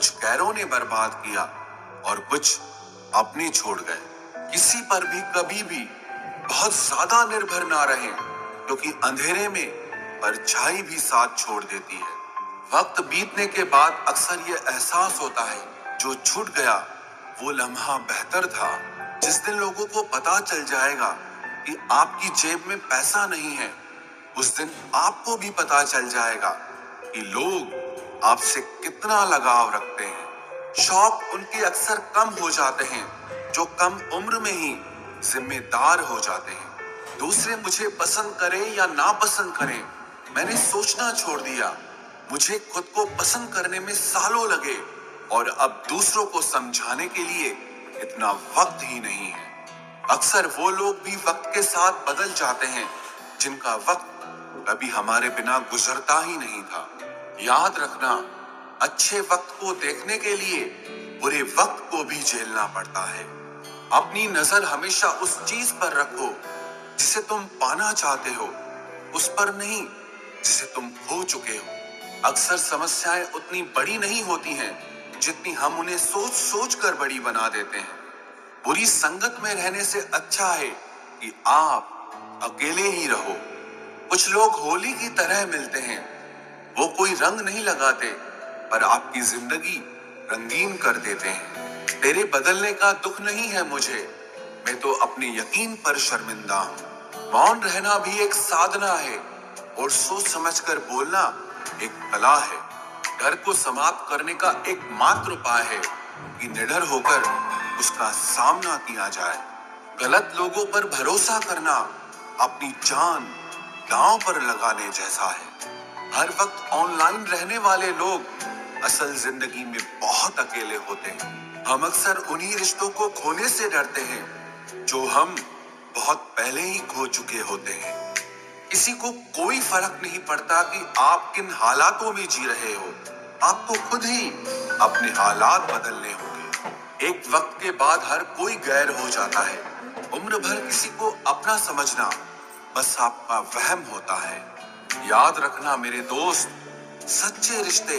कुछ गैरों ने बर्बाद किया और कुछ अपने छोड़ गए। किसी पर भी कभी भी बहुत ज्यादा निर्भर ना रहें, क्योंकि अंधेरे में परछाई भी साथ छोड़ देती है। वक्त बीतने के बाद अक्सर ये एहसास होता है, जो छूट गया वो लम्हा बेहतर था। जिस दिन लोगों को पता चल जाएगा कि आपकी जेब में पैसा नहीं है, उस दिन आपको भी पता चल जाएगा कि लोग आपसे कितना लगाव रखते हैं। शौक उनके अक्सर कम हो जाते हैं जो कम उम्र में ही जिम्मेदार हो जाते हैं। दूसरे मुझे पसंद करें या ना पसंद करें, मैंने सोचना छोड़ दिया। मुझे खुद को पसंद करने में सालों लगे और अब दूसरों को समझाने के लिए इतना वक्त ही नहीं है। अक्सर वो लोग भी वक्त के साथ बदल जाते हैं जिनका वक्त कभी हमारे बिना गुजरता ही नहीं था। याद रखना, अच्छे वक्त को देखने के लिए बुरे वक्त को भी झेलना पड़ता है। अपनी नजर हमेशा उस चीज पर रखो जिसे तुम पाना चाहते हो, उस पर नहीं जिसे तुम खो चुके हो। अक्सर समस्याएं उतनी बड़ी नहीं होती हैं जितनी हम उन्हें सोच सोच कर बड़ी बना देते हैं। बुरी संगत में रहने से अच्छा है कि आप अकेले ही रहो। कुछ लोग होली की तरह मिलते हैं, वो कोई रंग नहीं लगाते पर आपकी जिंदगी रंगीन कर देते हैं। तेरे बदलने का दुख नहीं है मुझे, मैं तो अपने यकीन पर शर्मिंदा हूँ। मौन रहना भी एक साधना है और सोच समझकर बोलना एक कला है। डर को समाप्त करने का एकमात्र उपाय है कि निडर होकर उसका सामना किया जाए। गलत लोगों पर भरोसा करना अपनी जान दांव पर लगाने जैसा है। हर वक्त ऑनलाइन रहने वाले लोग असल जिंदगी में बहुत अकेले होते हैं। हम अक्सर उन्हीं रिश्तों को खोने से डरते हैं जो हम बहुत पहले ही खो चुके होते हैं। किसी को कोई फर्क नहीं पड़ता कि आप किन हालातों में जी रहे हो, आपको खुद ही अपने हालात बदलने होंगे। एक वक्त के बाद हर कोई गैर हो जाता है। उम्र भर किसी को अपना समझना बस आपका वहम होता है। याद रखना मेरे दोस्त, सच्चे रिश्ते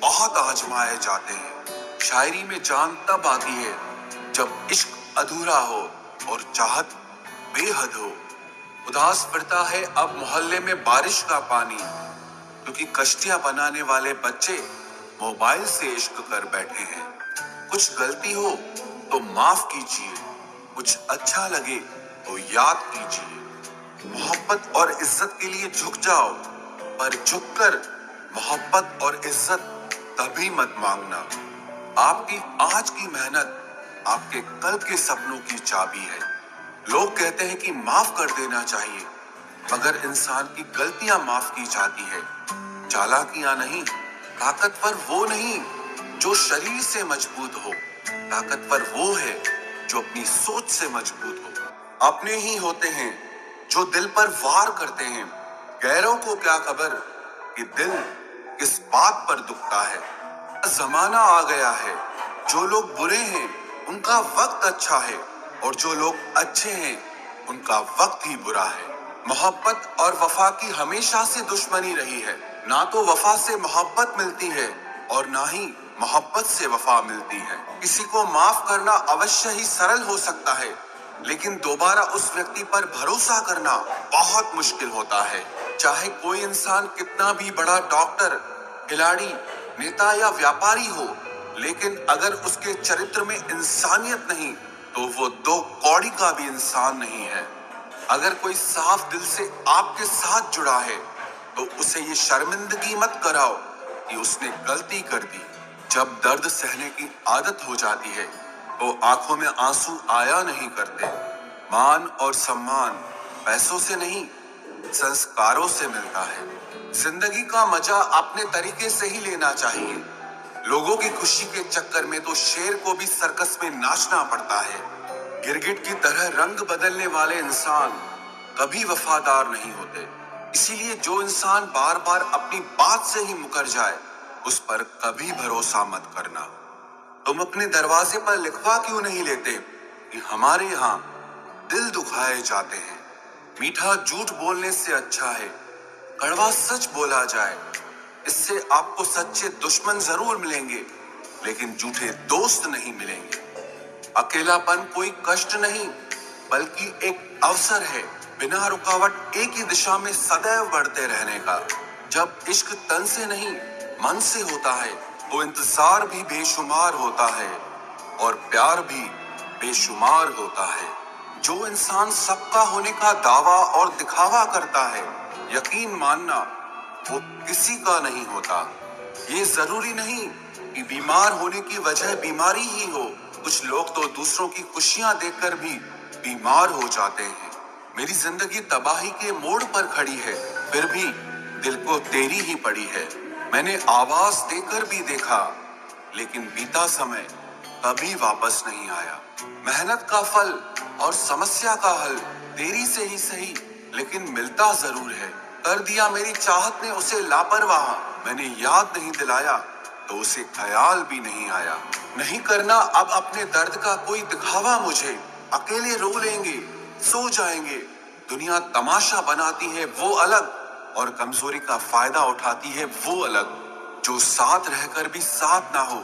बहुत आजमाए जाते हैं। शायरी में जान तब आती है जब इश्क अधूरा हो और चाहत बेहद हो। उदास फिरता है अब मोहल्ले में बारिश का पानी, क्योंकि कश्तियां बनाने वाले बच्चे मोबाइल से इश्क कर बैठे हैं। कुछ गलती हो तो माफ कीजिए, कुछ अच्छा लगे तो याद कीजिए। मोहब्बत और इज्जत के लिए झुक जाओ, पर झुककर मोहब्बत और इज्जत कभी मत मांगना। आपकी आज की मेहनत आपके कल के सपनों की चाबी है। लोग कहते हैं कि माफ कर देना चाहिए, मगर इंसान की गलतियां माफ की जाती है, चालाकियां नहीं। ताकतवर वो नहीं जो शरीर से मजबूत हो, ताकतवर वो है जो अपनी सोच से मजबूत हो। अपने ही होते हैं जो दिल पर वार करते हैं, गैरों को क्या खबर कि दिल किस बात पर दुखता है। जमाना आ गया है, जो लोग बुरे हैं उनका वक्त अच्छा है और जो लोग अच्छे हैं उनका वक्त ही बुरा है। मोहब्बत और वफा की हमेशा से दुश्मनी रही है। ना तो वफा से मोहब्बत मिलती है और ना ही मोहब्बत से वफा मिलती है। किसी को माफ करना अवश्य ही सरल हो सकता है, लेकिन दोबारा उस व्यक्ति पर भरोसा करना बहुत मुश्किल होता है। चाहे कोई इंसान कितना भी बड़ा डॉक्टर, खिलाड़ी, नेता या व्यापारी हो, लेकिन अगर उसके चरित्र में इंसानियत नहीं तो वो दो कौड़ी का भी इंसान नहीं है। अगर कोई साफ दिल से आपके साथ जुड़ा है तो उसे ये शर्मिंदगी मत कराओ कि उसने गलती कर दी। जब दर्द सहने की आदत हो जाती है तो आंखों में आंसू आया नहीं करते। मान और सम्मान पैसों से नहीं, संस्कारों से मिलता है। जिंदगी का मजा अपने तरीके से ही लेना चाहिए। लोगों की खुशी के चक्कर में तो शेर को भी सर्कस में नाचना पड़ता है। गिरगिट की तरह रंग बदलने वाले इंसान कभी वफादार नहीं होते। इसीलिए जो इंसान बार बार अपनी बात से ही मुकर जाए, उस पर कभी भरोसा मत करना। तुम अपने दरवाजे पर लिखवा क्यों नहीं लेते कि हमारे यहाँ दिल दुखाए जाते हैं। मीठा झूठ बोलने से अच्छा है कड़वा सच बोला जाए। इससे आपको सच्चे दुश्मन जरूर मिलेंगे, लेकिन झूठे दोस्त नहीं मिलेंगे। अकेलापन कोई कष्ट नहीं, बल्कि एक अवसर है बिना रुकावट एक ही दिशा में सदैव बढ़ते रहने का। जब इश्क तन से नहीं मन से होता है तो इंतजार भी बेशुमार होता है और प्यार भी बेशुमार होता है। जो इंसान सबका होने का दावा और दिखावा करता है, यकीन मानना वो किसी का नहीं होता। ये जरूरी नहीं कि बीमार होने की वजह बीमारी ही हो, कुछ लोग तो दूसरों की खुशियां देखकर भी बीमार हो जाते हैं। मेरी जिंदगी तबाही के मोड़ पर खड़ी है, फिर भी दिल को तेरी ही पड़ी है। मैंने आवाज देकर भी देखा, लेकिन बीता समय कभी वापस नहीं आया। मेहनत का फल और समस्या का हल देरी से ही सही, लेकिन मिलता जरूर है। कर दिया मेरी चाहत ने उसे लापरवाह, मैंने याद नहीं दिलाया तो उसे ख्याल भी नहीं आया। नहीं करना अब अपने दर्द का कोई दिखावा मुझे, अकेले रो लेंगे, सो जाएंगे। दुनिया तमाशा बनाती है वो अलग, और कमजोरी का फायदा उठाती है वो अलग। जो साथ रहकर भी साथ ना हो,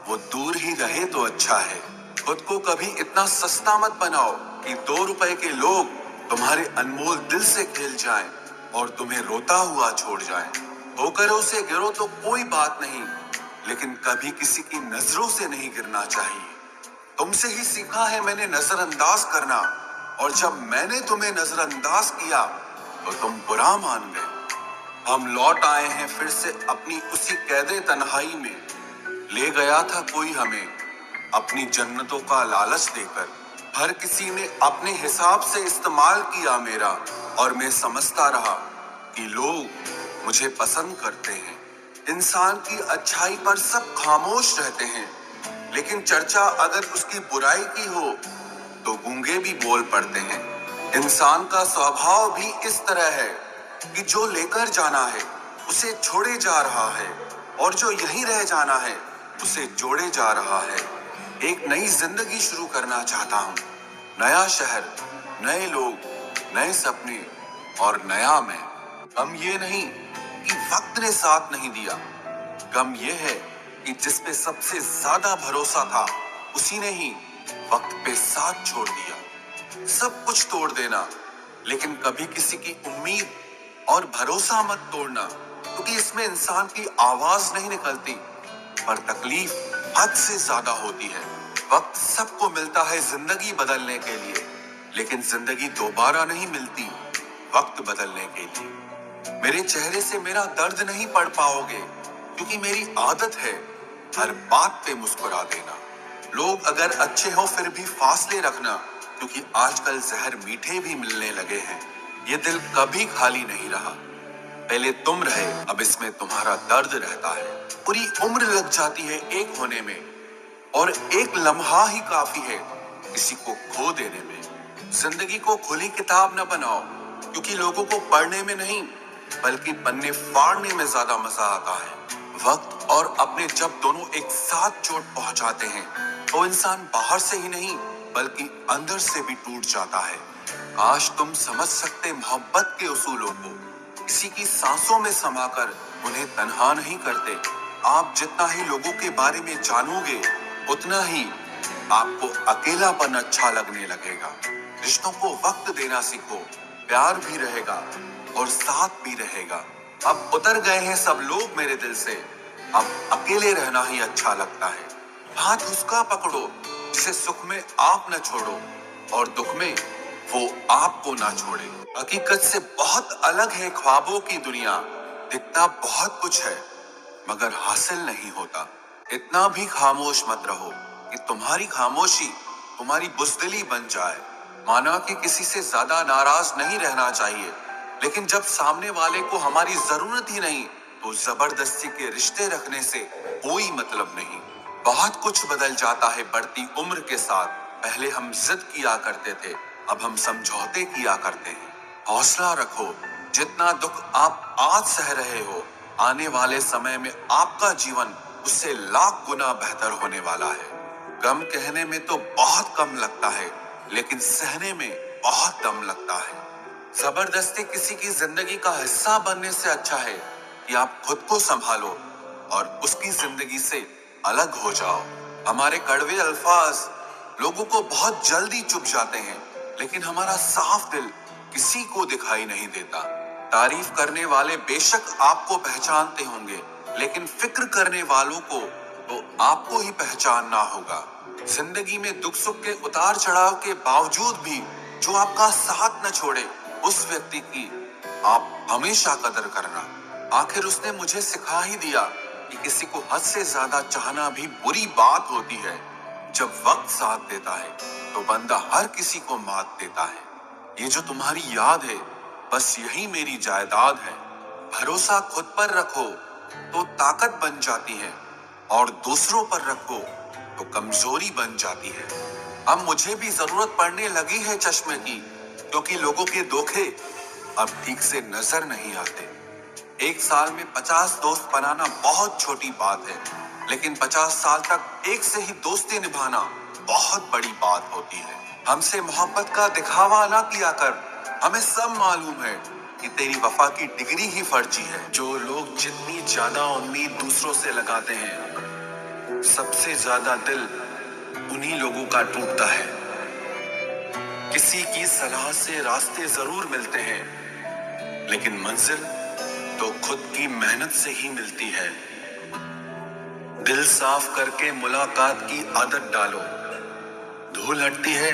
वो दूर ही रहे तो अच्छा है। खुद को कभी इतना सस्ता मत बनाओ कि 2 रुपए के लोग तुम्हारे अनमोल दिल से खेल जाएं और तुम्हें रोता हुआ छोड़ जाएं। ठोकरों से गिरो तो कोई बात नहीं, लेकिन कभी किसी की नजरों से नहीं गिरना चाहिए। तुमसे ही सीखा है मैंने नजरअंदाज करना, और जब मैंने तुम्हें नजरअंदाज किया तो तुम बुरा मान गए। हम लौट आए हैं फिर से अपनी उसी कैदे तन्हाई में। ले गया था कोई हमें अपनी जन्नतों का लालच देकर। हर किसी ने अपने हिसाब से इस्तेमाल किया मेरा, और मैं समझता रहा कि लोग मुझे पसंद करते हैं। इंसान की अच्छाई पर सब खामोश रहते हैं, लेकिन चर्चा अगर उसकी बुराई की हो तो गूंगे भी बोल पड़ते हैं। इंसान का स्वभाव भी इस तरह है कि जो लेकर जाना है उसे छोड़े जा रहा है, और जो यहीं रह जाना है उसे जोड़े जा रहा है। एक नई जिंदगी शुरू करना चाहता हूँ, नया शहर, नए लोग, नए सपने और नया मैं। गम ये नहीं कि वक्त ने साथ नहीं दिया, गम ये है कि जिस पे सबसे ज्यादा भरोसा था उसी ने ही वक्त पे साथ छोड़ दिया। सब कुछ तोड़ देना, लेकिन कभी किसी की उम्मीद और भरोसा मत तोड़ना, क्योंकि इसमें इंसान की आवाज नहीं निकलती, पर तकलीफ हद से ज्यादा होती है। वक्त सबको मिलता है जिंदगी बदलने के लिए, लेकिन जिंदगी दोबारा नहीं मिलती वक्त बदलने के लिए। मेरे चेहरे से मेरा दर्द नहीं पढ़ पाओगे, क्योंकि मेरी आदत है हर बात पे मुस्कुरा देना। लोग अगर अच्छे हो फिर भी फासले रखना, क्योंकि आजकल जहर मीठे भी मिलने लगे हैं। ये दिल कभी खाली नहीं रहा, पहले तुम रहे, अब इसमें तुम्हारा दर्द रहता है। पूरी उम्र लग जाती है एक होने में, और एक लम्हा ही काफी है किसी को खो देने में। जिंदगी को खुली किताब न बनाओ, क्योंकि लोगों को पढ़ने में नहीं बल्कि पन्ने फाड़ने में ज्यादा मजा आता है। वक्त और अपने जब दोनों एक साथ चोट पहुंचाते हैं तो इंसान बाहर से ही नहीं बल्कि अंदर से भी टूट जाता है। काश तुम समझ सकते मोहब्बत के उसूलों को, किसी की सांसों में समाकर उन्हें तन्हा नहीं करते। आप जितना ही लोगों के बारे में जानोगे उतना ही आपको अकेलापन अच्छा लगने लगेगा। रिश्तों को वक्त देना सीखो, प्यार भी रहेगा और साथ भी रहेगा। अब उतर गए हैं सब लोग मेरे दिल से, अब अकेले रहना ही अच्छा लगता है। हाथ उसका पकड़ो जिसे सुख में आप न छोड़ो, और दुख में वो आपको ना छोड़े। हकीकत से बहुत अलग है ख्वाबों की दुनिया, दिखता बहुत कुछ है मगर हासिल नहीं होता। इतना भी खामोश मत रहो कि तुम्हारी खामोशी तुम्हारी बुज़दिली बन जाए। माना कि किसी से ज्यादा नाराज नहीं रहना चाहिए, लेकिन जब सामने वाले को हमारी जरूरत ही नहीं तो जबरदस्ती के रिश्ते रखने से कोई मतलब नहीं। बहुत कुछ बदल जाता है बढ़ती उम्र के साथ। पहले हम जिद किया करते थे, अब हम समझौते किया करते हैं। हौसला रखो, जितना दुख आप आज सह रहे हो, आने वाले समय में आपका जीवन उससे लाख गुना बेहतर होने वाला है। गम कहने में तो बहुत कम लगता है, लेकिन सहने में बहुत दम लगता है। जबरदस्ती किसी की जिंदगी का हिस्सा बनने से अच्छा है कि आप खुद को संभालो और उसकी जिंदगी से अलग हो जाओ। हमारे कड़वे अल्फाज लोगों को बहुत जल्दी चुभ जाते हैं, लेकिन हमारा साफ दिल किसी को दिखाई नहीं देता। तारीफ करने वाले बेशक आपको पहचानते होंगे, लेकिन फिक्र करने वालों को तो आपको ही पहचानना होगा। जिंदगी में दुख सुख के उतार चढ़ाव के बावजूद भी जो आपका साथ न छोड़े, उस व्यक्ति की आप हमेशा कदर करना। आखिर उसने मुझे सिखा ही दिया कि किसी को हद से ज्यादा चाहना भी बुरी बात होती है। जब वक्त साथ देता है तो बंदा हर किसी को मात देता है। ये जो तुम्हारी याद है, बस यही मेरी जायदाद है। भरोसा खुद पर रखो तो ताकत बन जाती है, और दूसरों पर रखो तो कमजोरी बन जाती है। अब मुझे भी जरूरत पड़ने लगी है चश्मे की, क्योंकि लोगों के धोखे अब ठीक से नजर नहीं आते। एक साल में 50 दोस्त बनाना बहुत छोटी बात है, लेकिन 50 साल तक एक से ही दोस्ती निभाना बहुत बड़ी बात होती है। हमसे मोहब्बत का दिखावा ना किया कर, हमें सब मालूम है कि तेरी वफा की डिग्री ही फर्जी है। जो लोग जितनी ज्यादा उम्मीद दूसरों से लगाते हैं, सबसे ज्यादा दिल उन्हीं लोगों का टूटता है। किसी की सलाह से रास्ते जरूर मिलते हैं, लेकिन मंजिल तो खुद की मेहनत से ही मिलती है। दिल साफ करके मुलाकात की आदत डालो। धूल हटती है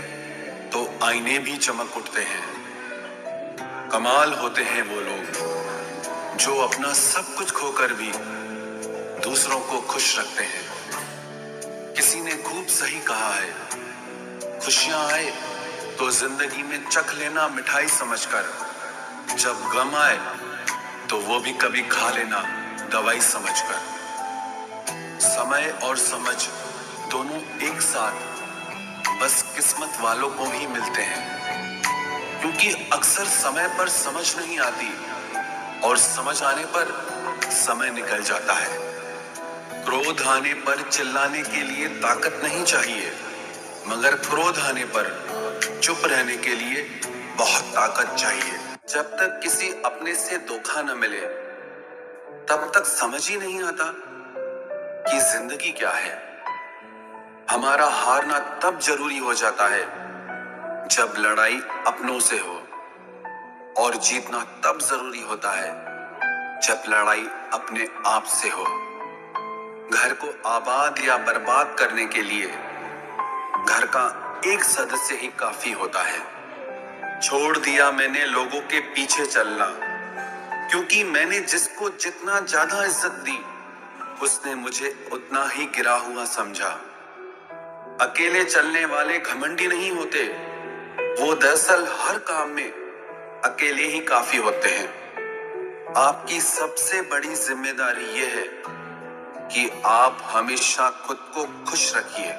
तो आईने भी चमक उठते हैं। कमाल होते हैं वो लोग जो अपना सब कुछ खोकर भी दूसरों को खुश रखते हैं। किसी ने खूब सही कहा है, खुशियां आए तो जिंदगी में चख लेना मिठाई समझकर, जब गम आए तो वो भी कभी खा लेना दवाई समझकर। समय और समझ दोनों एक साथ बस किस्मत वालों को ही मिलते हैं, क्योंकि अक्सर समय पर समझ नहीं आती और समझ आने पर समय निकल जाता है। क्रोध आने पर चिल्लाने के लिए ताकत नहीं चाहिए, मगर क्रोध आने पर चुप रहने के लिए बहुत ताकत चाहिए। जब तक किसी अपने से धोखा न मिले, तब तक समझ ही नहीं आता कि जिंदगी क्या है। हमारा हारना तब जरूरी हो जाता है जब लड़ाई अपनों से हो, और जीतना तब जरूरी होता है जब लड़ाई अपने आप से हो। घर को आबाद या बर्बाद करने के लिए घर का एक सदस्य ही काफी होता है। छोड़ दिया मैंने लोगों के पीछे चलना, क्योंकि मैंने जिसको जितना ज्यादा इज्जत दी, उसने मुझे उतना ही गिरा हुआ समझा। अकेले चलने वाले घमंडी नहीं होते, वो दरअसल हर काम में अकेले ही काफी होते हैं। आपकी सबसे बड़ी जिम्मेदारी ये है कि आप हमेशा खुद को खुश रखिए।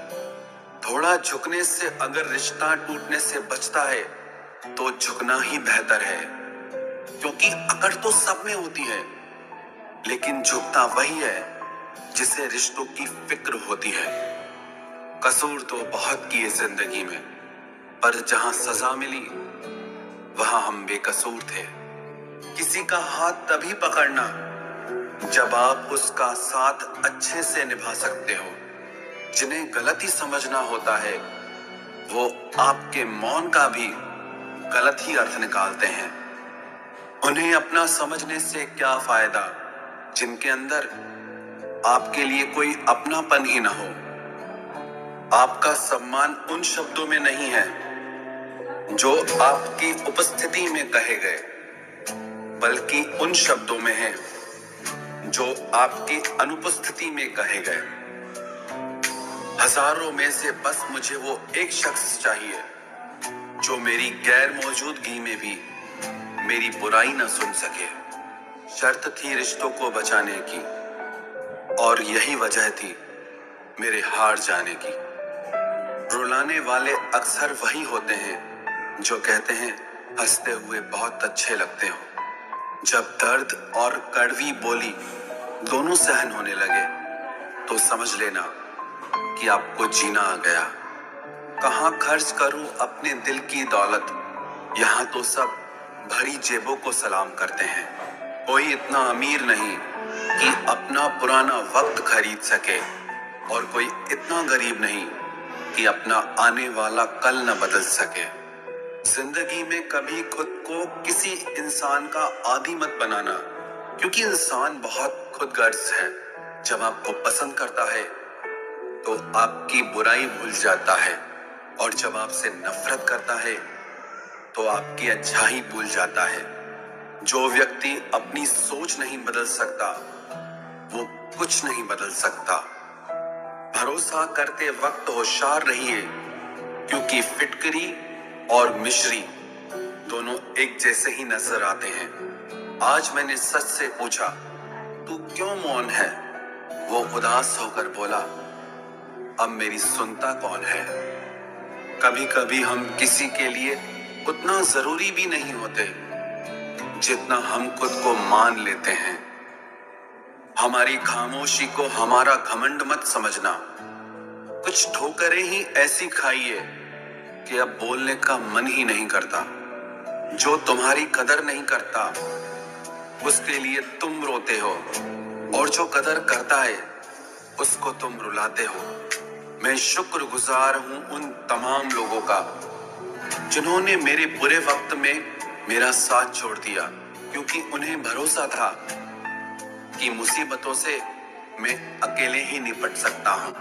थोड़ा झुकने से अगर रिश्ता टूटने से बचता है तो झुकना ही बेहतर है, क्योंकि अकड़ तो सब में होती है, लेकिन झुकता वही है जिसे रिश्तों की फिक्र होती है। कसूर तो बहुत किए जिंदगी में, पर जहां सजा मिली वहां हम बेकसूर थे। किसी का हाथ तभी पकड़ना जब आप उसका साथ अच्छे से निभा सकते हो। जिन्हें गलती समझना होता है, वो आपके मौन का भी गलत ही अर्थ निकालते हैं। उन्हें अपना समझने से क्या फायदा जिनके अंदर आपके लिए कोई अपनापन ही ना हो। आपका सम्मान उन शब्दों में नहीं है जो आपकी उपस्थिति में कहे गए, बल्कि उन शब्दों में है जो आपकी अनुपस्थिति में कहे गए। हजारों में से बस मुझे वो एक शख्स चाहिए जो मेरी गैर मौजूदगी में भी मेरी बुराई न सुन सके। शर्त थी रिश्तों को बचाने की, और यही वजह थी मेरे हार जाने की। रुलाने वाले अक्सर वही होते हैं जो कहते हैं हंसते हुए बहुत अच्छे लगते हो। जब दर्द और कड़वी बोली दोनों सहन होने लगे तो समझ लेना कि आपको जीना आ गया। कहाँ खर्च करूं अपने दिल की दौलत, यहाँ तो सब भरी जेबों को सलाम करते हैं। कोई इतना अमीर नहीं कि अपना पुराना वक्त खरीद सके, और कोई इतना गरीब नहीं कि अपना आने वाला कल न बदल सके। जिंदगी में कभी खुद को किसी इंसान का आदी मत बनाना, क्योंकि इंसान बहुत खुदगर्ज है। जब आपको पसंद करता है तो आपकी बुराई भूल जाता है, और जब आपसे नफरत करता है तो आपकी अच्छाई भूल जाता है। जो व्यक्ति अपनी सोच नहीं बदल सकता वो कुछ नहीं बदल सकता। भरोसा करते वक्त होशियार रहिए, क्योंकि फिटकरी और मिश्री दोनों एक जैसे ही नजर आते हैं। आज मैंने सच से पूछा, तू क्यों मौन है? वो उदास होकर बोला, अब मेरी सुनता कौन है? कभी कभी हम किसी के लिए उतना जरूरी भी नहीं होते जितना हम खुद को मान लेते हैं। हमारी खामोशी को हमारा घमंड मत समझना। कुछ ठोकरें ही ऐसी खाई है कि अब बोलने का मन ही नहीं करता। जो तुम्हारी कदर नहीं करता उसके लिए तुम रोते हो, और जो कदर करता है उसको तुम रुलाते हो। मैं शुक्रगुजार हूं उन तमाम लोगों का जिन्होंने मेरे बुरे वक्त में मेरा साथ छोड़ दिया, क्योंकि उन्हें भरोसा था कि मुसीबतों से मैं अकेले ही निपट सकता हूं।